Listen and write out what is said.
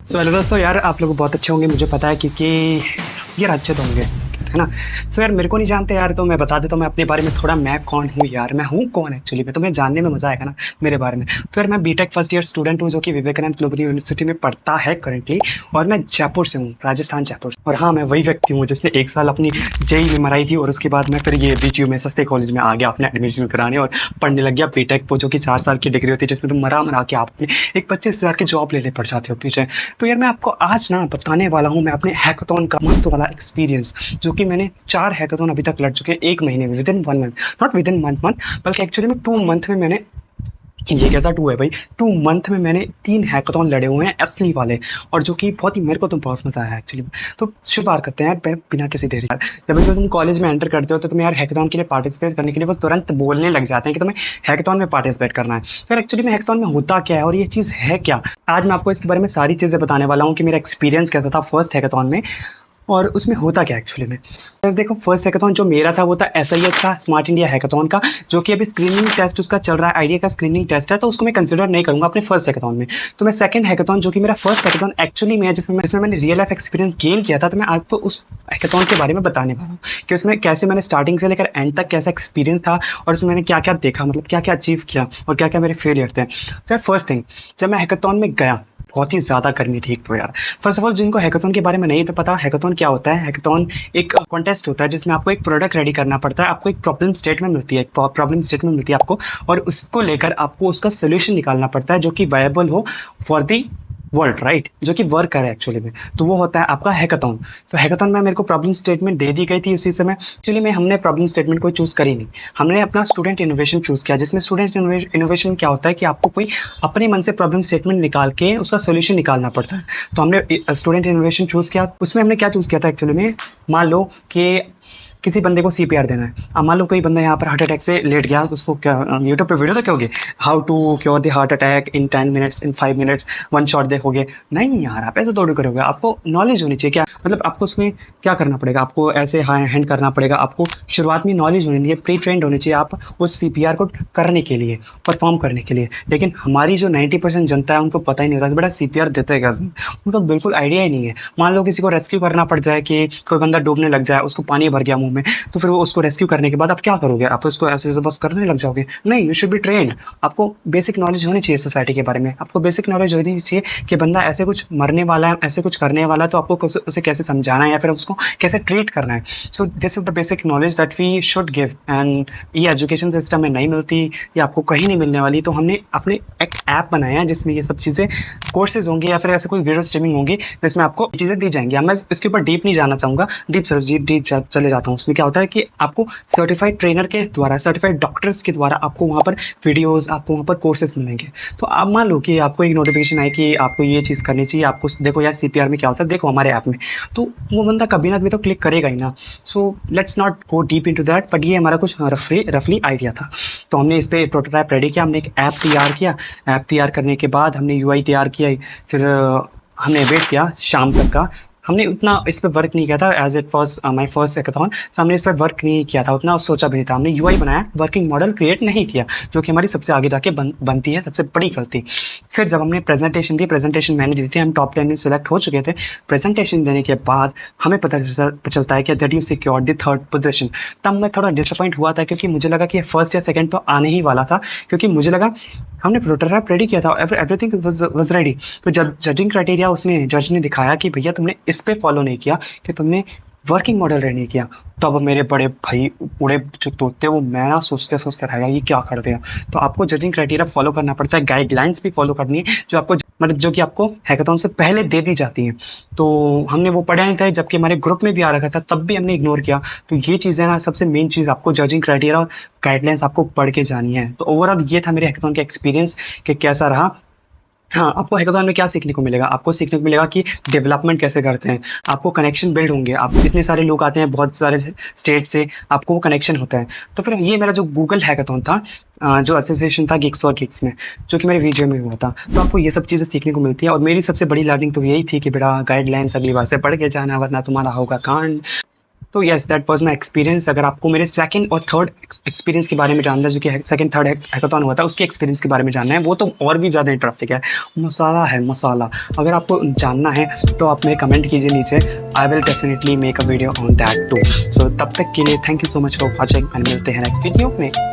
Hello दोस्तों, यार आप लोग बहुत अच्छे होंगे, मुझे पता है, क्योंकि यार अच्छे तो होंगे, है ना। यार मेरे को नहीं जानते यार, तो मैं बता देता हूँ मैं अपने बारे में थोड़ा। मैं कौन हूँ यार, मैं हूँ कौन एक्चुअली में, तुम्हें जानने में मजा आएगा ना मेरे बारे में। तो यार मैं बीटेक फर्स्ट ईयर स्टूडेंट हूँ, जो कि विवेकानंद ग्लोबल यूनिवर्सिटी में पढ़ता है करंटली। और मैं जयपुर से हूँ, राजस्थान जयपुर से। और हाँ, मैं वही व्यक्ति हूँ जिसने 1 साल अपनी जेई में मराई थी, और उसके बाद मैं फिर ये बीटीयू में सस्ते कॉलेज में आ गया अपने एडमिशन कराने, और पढ़ने लग गया बीटेक, वो जो कि 4 साल की डिग्री होती है, जिसमें तुम मरा के आप एक 25,000 की जॉब ले पड़ जाते हो पीछे। तो यार मैं आपको आज ना बताने वाला हूँ मैं अपने हैकाथॉन का मस्त वाला एक्सपीरियंस, जो कि मैंने 4 हैकाथॉन अभी तक लड़ चुके हैं 1 महीने में, with in 1 month, not with in 1 month, बल्कि एक्चुअली में 2 मंथ में मैंने, ये कैसा 2 है भाई, 2 मंथ में मैंने 3 हैकाथॉन लड़े हुए हैं असली वाले, और जो कि बहुत ही, मेरे को तो बहुत मजा आया एक्चुअली में। तो शुरुआत करते हैं यार बिना किसी देरी। जब तुम कॉलेज में एंटर करते हो तो तुम्हें यार हैकाथॉन के लिए पार्टिसिपेट करने के लिए वो तुरंत बोलने लग जाते हैं कि तुम्हें हैकाथॉन में पार्टिसिपेट करना है। तो यार एक्चुअली में हैकाथॉन में होता क्या है और ये चीज़ है क्या, आज मैं आपको इसके बारे में सारी चीज़ें बताने वाला हूँ कि मेरा एक्सपीरियंस कैसा था फर्स्ट हैकाथॉन में, और उसमें होता क्या एक्चुअली में। फिर देखो, फर्स्ट हैकाथॉन जो मेरा था वो था SIH का, स्मार्ट इंडिया हैकाथॉन का, जो कि अभी स्क्रीनिंग टेस्ट उसका चल रहा है, आइडिया का स्क्रीनिंग टेस्ट है, तो उसको मैं कंसिडर नहीं करूँगा अपने फर्स्ट हैकाथॉन में। तो मैं सेकंड हैकाथॉन, जो कि मेरा फर्स्ट हैकाथॉन एक्चुअली में है, जिसमें मैंने रियल लाइफ एक्सपीरियंस गेन किया था, तो मैं आज तो उस हैकाथॉन के बारे में बताने वाला हूँ कि उसमें कैसे मैंने स्टार्टिंग से लेकर एंड तक कैसा एक्सपीरियंस था, और उसमें मैंने क्या क्या देखा, मतलब क्या क्या अचीव किया और क्या क्या मेरे फेलियर थे। तो फर्स्ट थिंग, जब मैं हैकाथॉन में गया, बहुत ही ज़्यादा गर्मी थी एक तो यार। फर्स्ट ऑफ ऑल, जिनको हैकाथॉन के बारे में नहीं तो पता, हैकाथॉन क्या होता है। हैकाथॉन एक कॉन्टेस्ट होता है जिसमें आपको एक प्रोडक्ट रेडी करना पड़ता है, आपको एक प्रॉब्लम स्टेटमेंट मिलती है, आपको, और उसको लेकर आपको उसका सोल्यूशन निकालना पड़ता है जो कि वायबल हो फॉर दी वर्ल्ड, राइट, जो कि वर्क करे एक्चुअली में। तो वो होता है आपका हैकाथॉन। तो हैकाथॉन में मेरे को प्रॉब्लम स्टेटमेंट दे दी गई थी उसी समय। एक्चुअली में हमने प्रॉब्लम स्टेटमेंट कोई चूज़ करी नहीं, हमने अपना स्टूडेंट इनोवेशन चूज़ किया, जिसमें स्टूडेंट इनोवेशन क्या होता है कि आपको कोई अपने मन से प्रॉब्लम स्टेटमेंट निकाल के उसका सोल्यूशन निकालना पड़ता है। तो हमने स्टूडेंट इनोवेशन चूज़ किया। उसमें हमने क्या चूज़ किया था एक्चुअली में, मान लो कि किसी बंदे को CPR देना है। अब मान लो कोई बंदा यहाँ पर हार्ट अटैक से लेट गया, उसको क्या यूट्यूब पे वीडियो देखोगे, how to cure the heart attack in 10 minutes, in 5 minutes, 1 shot देखोगे? नहीं यार, आप ऐसे थोड़ी करोगे, आपको नॉलेज होनी चाहिए। क्या मतलब, आपको उसमें क्या करना पड़ेगा, आपको ऐसे हैंड करना पड़ेगा, आपको शुरुआत में नॉलेज होनी चाहिए, प्री ट्रेंड होनी चाहिए आप उस CPR को करने के लिए, परफॉर्म करने के लिए। लेकिन हमारी जो 90% जनता है, उनको पता ही नहीं होता कि बेटा CPR देते हैं कैसे, उनको बिल्कुल आइडिया ही नहीं है। मान लो किसी को रेस्क्यू करना पड़ जाए, कि कोई बंदा डूबने लग जाए, उसको पानी भर गया मुँह में, तो फिर वो उसको रेस्क्यू करने के बाद आप क्या करोगे, आप उसको ऐसे बस करने लग जाओगे? नहीं, यू शुड बी ट्रेन्ड। आपको बेसिक नॉलेज होनी चाहिए सोसाइटी के बारे में, आपको बेसिक नॉलेज होनी चाहिए कि बंदा ऐसे कुछ मरने वाला है, ऐसे कुछ करने वाला है, तो आपको उसे कैसे समझाना है या फिर उसको कैसे ट्रीट करना है। So this is the basic knowledge that we should give, and ये एजुकेशन सिस्टम में नहीं मिलती, ये आपको कहीं नहीं मिलने वाली। तो हमने अपने एक ऐप बनाया है जिसमें ये सब चीज़ें, कोर्सेज होंगे या फिर ऐसे कोई वीडियो स्ट्रीमिंग होंगी, जिसमें आपको चीज़ें दी जाएंगी। अब मैं इसके ऊपर डीप नहीं जाना चाहूँगा, डीप चले जाता हूँ। उसमें क्या होता है कि आपको सर्टिफाइड ट्रेनर के द्वारा, सर्टिफाइड डॉक्टर्स के द्वारा आपको वहाँ पर वीडियोस, आपको वहाँ पर कोर्सेज मिलेंगे। तो आप मान लो कि आपको एक नोटिफिकेशन आए कि आपको ये चीज़ करनी चाहिए, आपको देखो यार CPR में क्या होता है, देखो हमारे ऐप में, तो वो बंदा कभी ना कभी तो क्लिक करेगा ही ना। So let's not go deep into that, but ये हमारा कुछ रफली आइडिया था। तो हमने इस पर प्रोटोटाइप रेडी किया, हमने एक ऐप तैयार किया। ऐप तैयार करने के बाद हमने UI तैयार किया, फिर हमने वेट किया शाम तक का। हमने उतना इस पर वर्क नहीं किया था, as it was my first hackathon, तो हमने इस पर वर्क नहीं किया था उतना, सोचा भी नहीं था। हमने UI बनाया, वर्किंग मॉडल क्रिएट नहीं किया, जो कि हमारी सबसे आगे जाके बनती है सबसे बड़ी गलती। फिर जब हमने प्रेजेंटेशन दी, प्रेजेंटेशन मैंने दी थी, हम टॉप 10 में सेलेक्ट हो चुके थे। प्रेजेंटेशन देने के बाद हमें पता चलता है कि that you secured the 3rd position. तब मैं थोड़ा डिसअपॉइंट हुआ था, क्योंकि मुझे लगा कि फर्स्ट या सेकंड तो आने ही वाला था, क्योंकि मुझे लगा हमने प्रोटोटाइप रेडी किया था, एवरीथिंग वाज रेडी। तो जब जजिंग क्राइटेरिया उसने जज ने दिखाया कि भैया तुमने इस पे फॉलो नहीं किया, कि तुमने वर्किंग मॉडल रेडी नहीं किया, तब मेरे बड़े भाई उड़े जो तोते, वो मैं ना सोचते रह गया ये क्या कर दिया। तो आपको जजिंग क्राइटेरिया फॉलो करना पड़ता है, गाइडलाइंस भी फॉलो करनी है, जो आपको मतलब जो कि आपको हैकाथॉन से पहले दे दी जाती हैं। तो हमने वो पढ़ा नहीं था, जबकि हमारे ग्रुप में भी आ रखा था, तब भी हमने इग्नोर किया। तो ये चीज़ें ना, सबसे मेन चीज़ आपको जजिंग क्राइटेरिया और गाइडलाइंस आपको पढ़ के जानी है। तो ओवरऑल ये था मेरे हैकाथॉन का एक्सपीरियंस कि कैसा रहा। हाँ, आपको हैकाथॉन में क्या सीखने को मिलेगा, आपको सीखने को मिलेगा कि डेवलपमेंट कैसे करते हैं, आपको कनेक्शन बिल्ड होंगे। आप इतने सारे लोग आते हैं बहुत सारे स्टेट से, आपको वो कनेक्शन होता है। तो फिर ये मेरा जो गूगल हैकाथॉन था, जो एसोसिएशन था गिग्स फॉर गिग्स में, जो कि मेरे वीडियो में हुआ था, तो आपको ये सब चीज़ें सीखने को मिलती है। और मेरी सबसे बड़ी लर्निंग तो यही थी कि बेटा गाइडलाइंस अगली बार से पढ़ के जाना, वरना तुम्हारा होगा कांड। तो yes, that was my experience. अगर आपको मेरे सेकंड और थर्ड एक्सपीरियंस के बारे में जानना है, जो कि सेकंड थर्ड हैकाथॉन हुआ था, उसके एक्सपीरियंस के बारे में जानना है, वो तो और भी ज़्यादा इंटरेस्टिंग है। मसाला है मसाला। अगर आपको जानना है तो आप मेरे कमेंट कीजिए नीचे, I will definitely make a video on that too. So तब तक के लिए thank you so much for watching and मिलते हैं नेक्स्ट वीडियो में।